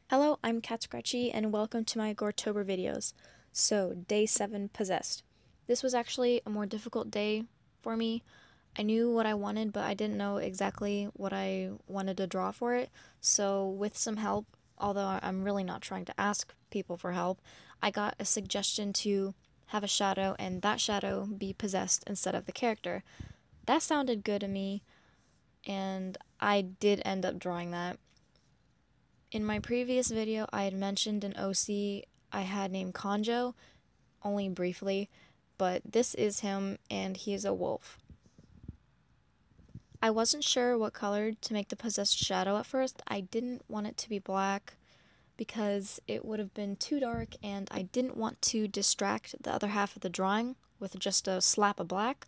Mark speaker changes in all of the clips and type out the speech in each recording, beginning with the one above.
Speaker 1: Hello, I'm katskratchii and welcome to my Goretober videos. So, day 7, Possessed. This was actually a more difficult day for me. I knew what I wanted, but I didn't know exactly what I wanted to draw for it. So, with some help, although I'm really not trying to ask people for help, I got a suggestion to have a shadow and that shadow be possessed instead of the character. That sounded good to me, and I did end up drawing that. In my previous video, I had mentioned an OC I had named Conjo, only briefly, but this is him, and he is a wolf. I wasn't sure what color to make the possessed shadow at first. I didn't want it to be black because it would have been too dark, and I didn't want to distract the other half of the drawing with just a slap of black.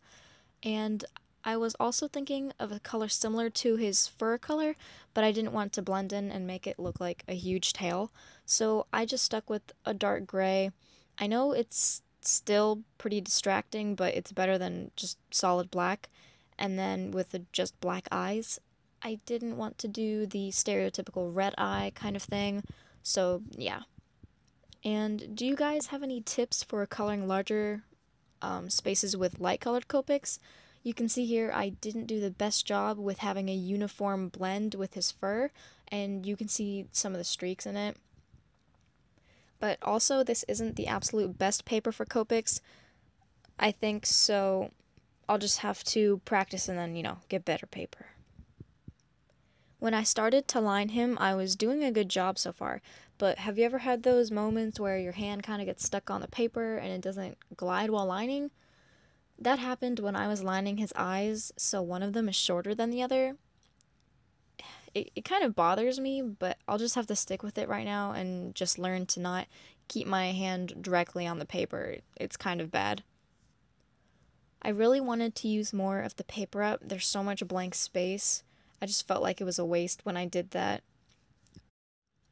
Speaker 1: And I was also thinking of a color similar to his fur color, but I didn't want to blend in and make it look like a huge tail, so I just stuck with a dark gray. I know it's still pretty distracting, but it's better than just solid black. And then with just black eyes, I didn't want to do the stereotypical red eye kind of thing, so yeah. And do you guys have any tips for coloring larger spaces with light-colored copics? You can see here I didn't do the best job with having a uniform blend with his fur, and you can see some of the streaks in it. But also, this isn't the absolute best paper for copics, I think, so I'll just have to practice and then, get better paper. When I started to line him, I was doing a good job so far, but have you ever had those moments where your hand kind of gets stuck on the paper and it doesn't glide while lining? That happened when I was lining his eyes, so one of them is shorter than the other. It kind of bothers me, but I'll just have to stick with it right now and just learn to not keep my hand directly on the paper. It's kind of bad. I really wanted to use more of the paper up. There's so much blank space. I just felt like it was a waste when I did that.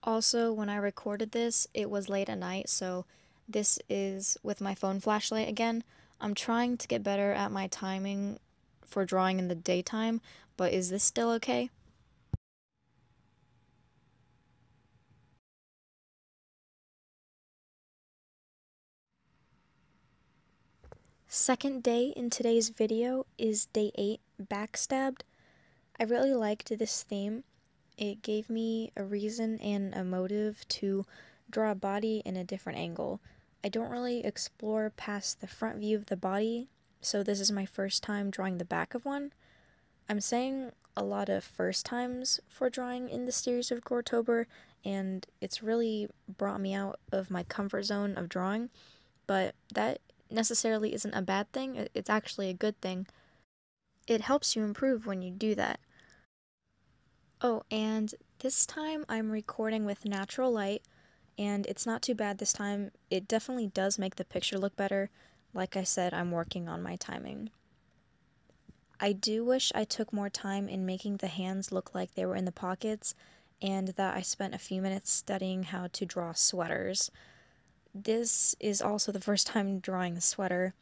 Speaker 1: Also, when I recorded this, it was late at night, so this is with my phone flashlight again. I'm trying to get better at my timing for drawing in the daytime, but is this still okay? Second day in today's video is day 8, Backstabbed. I really liked this theme. It gave me a reason and a motive to draw a body in a different angle. I don't really explore past the front view of the body, so this is my first time drawing the back of one. I'm saying a lot of first times for drawing in the series of Goretober, and it's really brought me out of my comfort zone of drawing, but that necessarily isn't a bad thing. It's actually a good thing. It helps you improve when you do that. Oh, and this time I'm recording with natural light, and it's not too bad this time. It definitely does make the picture look better. Like I said, I'm working on my timing. I do wish I took more time in making the hands look like they were in the pockets, and that I spent a few minutes studying how to draw sweaters. This is also the first time drawing a sweater.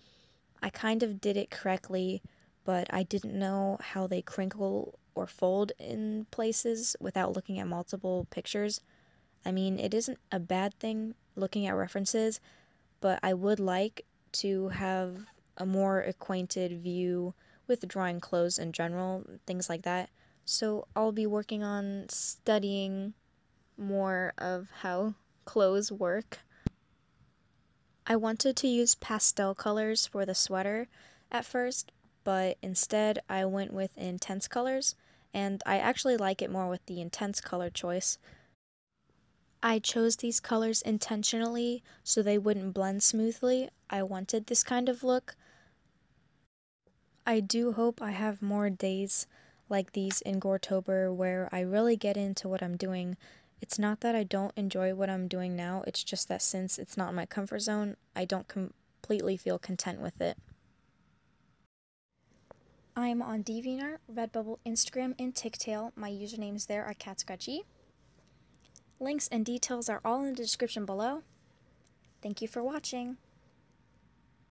Speaker 1: I kind of did it correctly, but I didn't know how they crinkle or fold in places without looking at multiple pictures. I mean, it isn't a bad thing looking at references, but I would like to have a more acquainted view with drawing clothes in general, things like that. So I'll be working on studying more of how clothes work. I wanted to use pastel colors for the sweater at first, but instead I went with intense colors, and I actually like it more with the intense color choice. I chose these colors intentionally so they wouldn't blend smoothly. I wanted this kind of look. I do hope I have more days like these in Goretober where I really get into what I'm doing. It's not that I don't enjoy what I'm doing now, it's just that since it's not in my comfort zone, I don't completely feel content with it. I'm on DeviantArt, Redbubble, Instagram, and TikTok. My usernames there are katskratchii. Links and details are all in the description below. Thank you for watching.